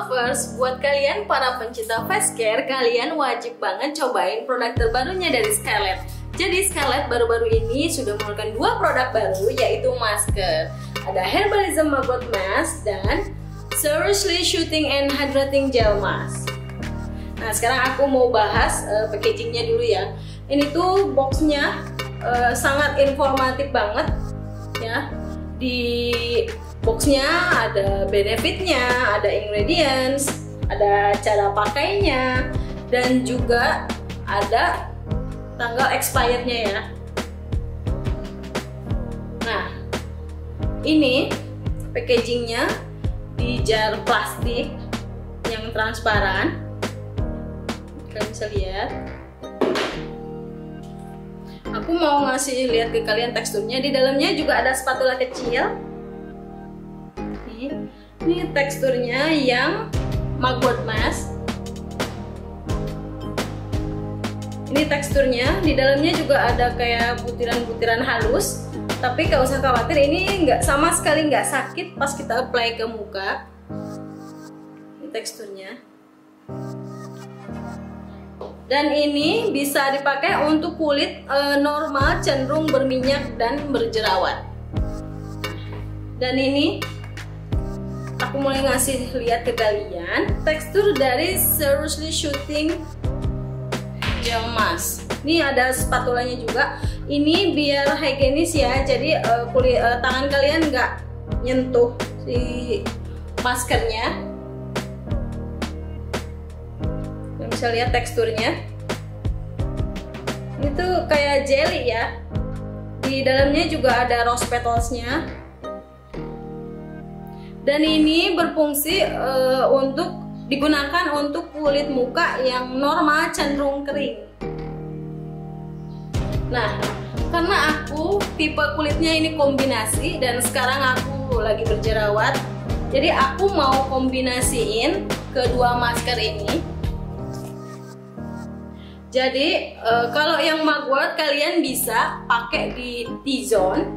lovers, buat kalian para pencinta face care, kalian wajib banget cobain produk terbarunya dari Scarlett. Jadi Scarlett baru-baru ini sudah mengeluarkan 2 produk baru, yaitu masker. Ada Herbalism Maggot Mask dan Seriously Shooting and Hydrating Gel Mask. Nah, sekarang aku mau bahas packagingnya dulu ya. Ini tuh boxnya sangat informatif banget ya. Di boxnya ada benefitnya, ada ingredients, ada cara pakainya, dan juga ada tanggal expirednya ya. Nah, ini packagingnya di jar plastik yang transparan. Kalian bisa lihat. Aku mau ngasih lihat ke kalian teksturnya. Di dalamnya juga ada spatula kecil. Ini teksturnya yang maggot mask. Ini teksturnya, di dalamnya juga ada kayak butiran-butiran halus. Tapi gak usah khawatir, ini nggak sama sekali nggak sakit pas kita apply ke muka. Ini teksturnya. Dan ini bisa dipakai untuk kulit normal, cenderung berminyak dan berjerawat. Dan ini aku mulai ngasih lihat ke kalian tekstur dari Seriously Shooting Gel Mask. Ini ada spatulanya juga. Ini biar higienis ya, jadi tangan kalian nggak nyentuh si maskernya. Kalian bisa lihat teksturnya. Itu kayak jelly ya. Di dalamnya juga ada rose petalsnya. Dan ini berfungsi untuk digunakan untuk kulit muka yang normal cenderung kering. Nah, karena aku tipe kulitnya ini kombinasi dan sekarang aku lagi berjerawat, jadi aku mau kombinasiin kedua masker ini. Jadi kalau yang maggot kalian bisa pakai di T-zone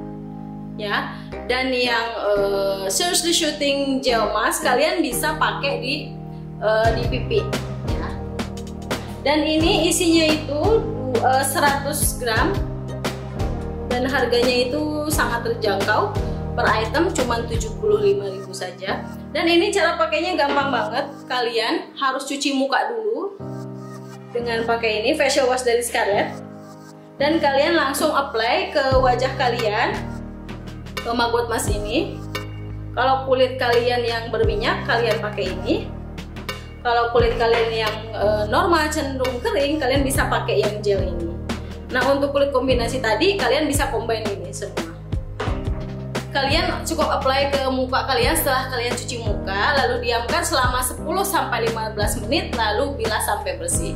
ya, dan yang Seriously Shooting Gel Mask kalian bisa pakai di pipi ya. Dan ini isinya itu 100 gram dan harganya itu sangat terjangkau, per item cuma 75.000 saja. Dan ini cara pakainya gampang banget. Kalian harus cuci muka dulu dengan pakai ini facial wash dari Scarlett, dan kalian langsung apply ke wajah kalian, ke maggot mask ini. Kalau kulit kalian yang berminyak, kalian pakai ini. Kalau kulit kalian yang normal cenderung kering, kalian bisa pakai yang gel ini. Nah, untuk kulit kombinasi tadi kalian bisa combine ini semua. Kalian cukup apply ke muka kalian setelah kalian cuci muka, lalu diamkan selama 10-15 menit, lalu bilas sampai bersih.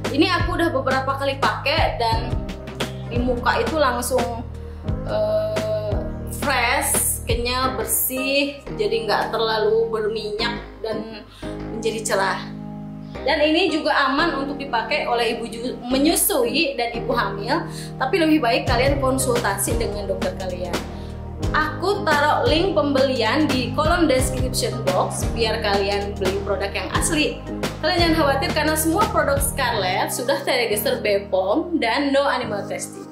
Ini aku udah beberapa kali pakai dan di muka itu langsung fresh, kenyal, bersih, jadi nggak terlalu berminyak dan menjadi cerah. Dan ini juga aman untuk dipakai oleh ibu menyusui dan ibu hamil, tapi lebih baik kalian konsultasi dengan dokter kalian. Aku taruh link pembelian di kolom description box biar kalian beli produk yang asli. Kalian jangan khawatir karena semua produk Scarlett sudah terregister BPOM dan no animal testing.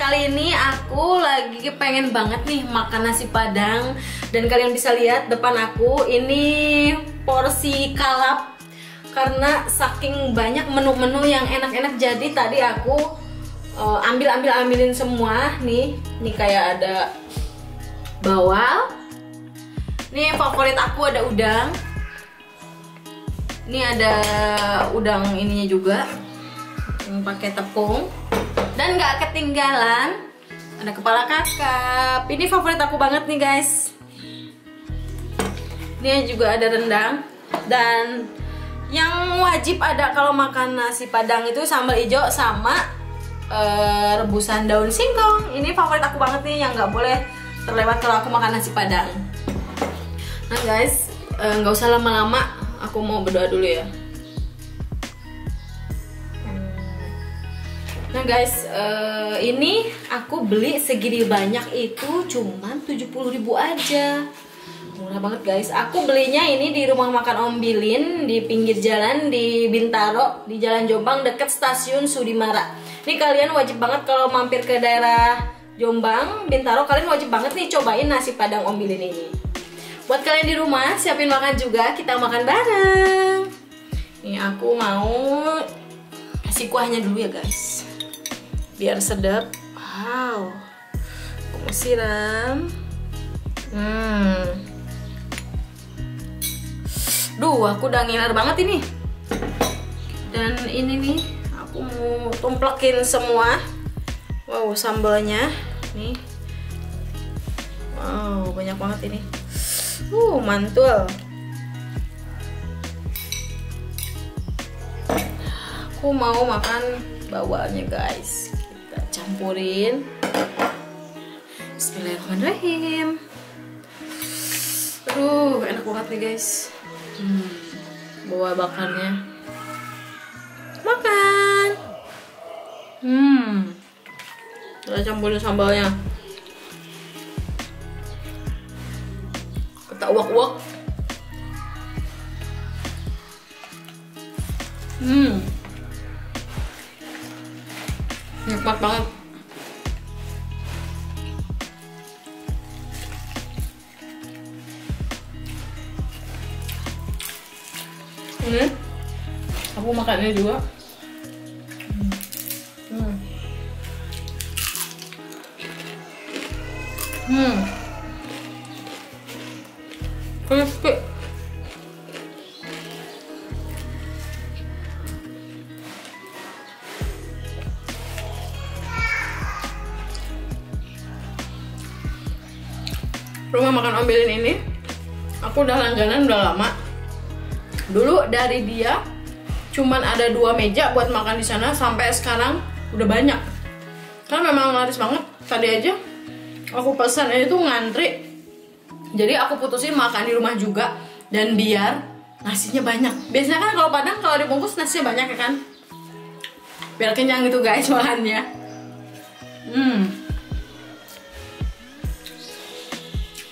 kali ini aku lagi pengen banget nih makan nasi Padang. Dan kalian bisa lihat depan aku ini porsi kalap. Karena saking banyak menu-menu yang enak-enak, jadi tadi aku ambilin semua nih. Nih kayak ada bawal. Nih favorit aku ada udang. Ini ada udang ininya juga, pakai tepung. Dan nggak ketinggalan ada kepala kakap. Ini favorit aku banget nih guys. Ini juga ada rendang. Dan yang wajib ada kalau makan nasi Padang itu sambal hijau sama rebusan daun singkong. Ini favorit aku banget nih, yang nggak boleh terlewat kalau aku makan nasi Padang. Nah guys, nggak usah lama-lama, aku mau berdoa dulu ya. Nah guys, ini aku beli segini banyak itu cuman 70.000 aja. Murah banget guys. Aku belinya ini di rumah makan Om Bilin di pinggir jalan di Bintaro, di Jalan Jombang dekat stasiun Sudimara. Ini kalian wajib banget kalau mampir ke daerah Jombang, Bintaro, kalian wajib banget nih cobain nasi Padang Om Bilin ini. Buat kalian di rumah, siapin makan juga, kita makan bareng. Nih aku mau kasih kuahnya dulu ya guys, biar sedap. Wow, aku mau siram. Duh, aku udah ngiler banget ini. Dan ini nih, aku mau tumplekin semua. Wow, sambalnya nih. Wow, banyak banget ini. Mantul. Aku mau makan bawalnya guys. Kita campurin. Bismillahirrahmanirrahim. Aduh, enak banget nih guys. Bawal bakarnya. Makan. Kita campurin sambalnya. Kita uak-uak. Nikmat banget. Ini aku makannya juga. Crispy. Rumah makan Om Bilin ini aku udah langganan udah lama. Dulu dari dia cuman ada 2 meja buat makan di sana, sampai sekarang udah banyak. Karena memang laris banget. Tadi aja aku pesan itu ngantri. Jadi aku putusin makan di rumah juga, dan biar nasinya banyak. Biasanya kan kalau Padang kalau dibungkus nasinya banyak ya kan. Biar kenyang gitu guys makannya.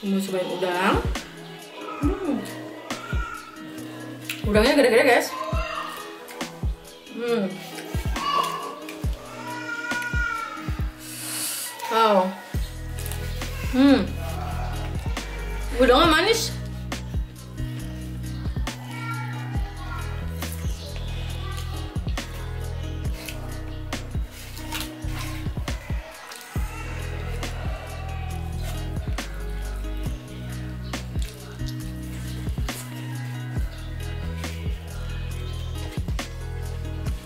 Mau cobain udang. Udangnya gede-gede guys. Wow. Udangnya manis.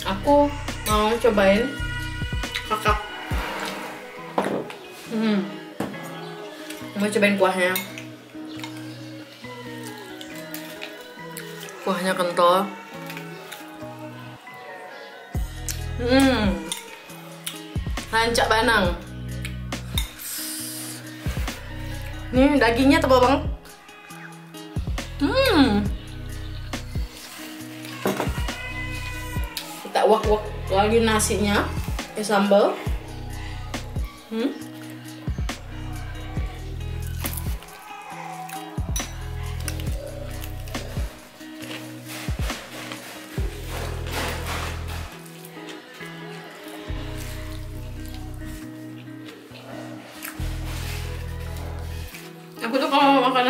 Aku mau cobain kakap. Mau cobain kuahnya. Kuahnya kental. Rancak banang. Nih dagingnya tebal banget. Kita wak-wak lagi nasinya ke sambal.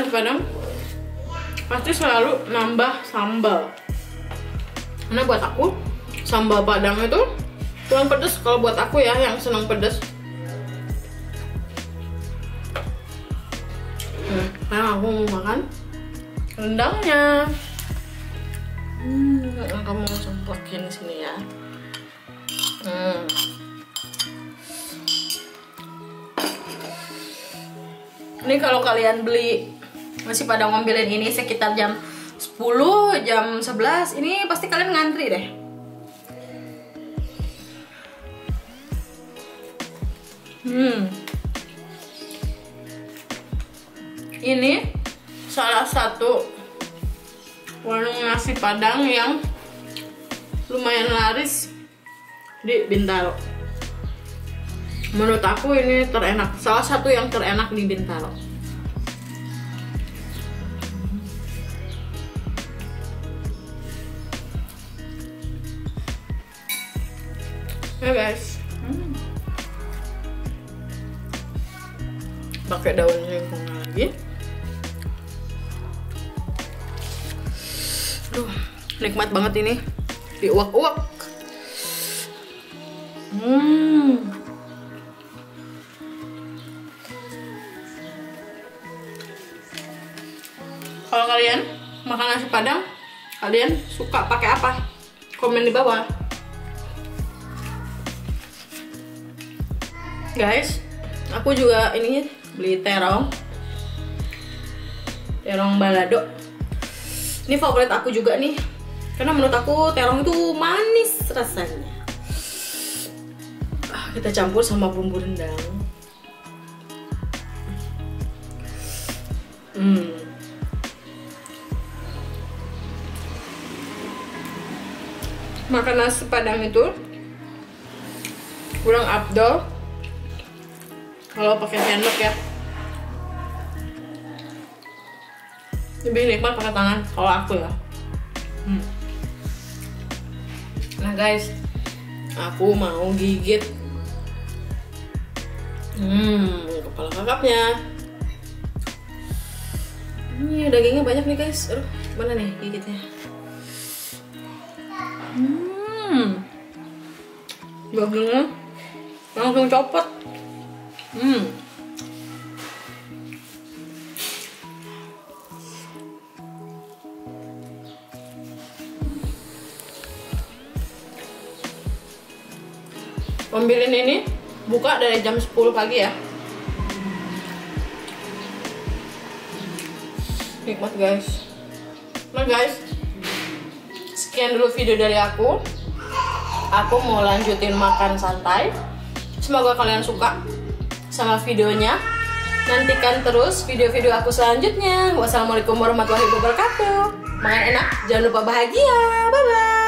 nasi Padang pasti selalu nambah sambal. Karena buat aku sambal Padang itu kurang pedes kalau buat aku ya, yang senang pedes. Sekarang aku mau makan rendangnya. Aku mau semprotin sini ya. Ini kalau kalian beli nasi Padang ngambilin ini sekitar jam 10, jam 11, ini pasti kalian ngantri deh. Ini salah satu warung nasi Padang yang lumayan laris di Bintaro. Menurut aku ini terenak, salah satu yang terenak di Bintaro. Ya guys, pakai daun singkong lagi. Aduh, nikmat banget ini, diuak-uak. Kalau kalian makan nasi Padang, kalian suka pakai apa? Komen di bawah. Guys, aku juga ini beli terong balado. Ini favorit aku juga nih, karena menurut aku terong itu manis rasanya. Kita campur sama bumbu rendang. Makan nasi Padang itu kurang afdol kalau pakai sendok ya. Lebih nikmat pakai tangan kalau aku ya. Nah guys, aku mau gigit kepala kakapnya. Ini dagingnya banyak nih guys. Aduh, mana nih gigitnya? Dagingnya langsung copot. Ambilin ini buka dari jam 10 pagi ya. Nikmat guys. Nah guys, sekian dulu video dari aku. Aku mau lanjutin makan santai. Semoga kalian suka sama videonya. Nantikan terus video-video aku selanjutnya. Wassalamualaikum warahmatullahi wabarakatuh. Makan enak, jangan lupa bahagia. Bye bye.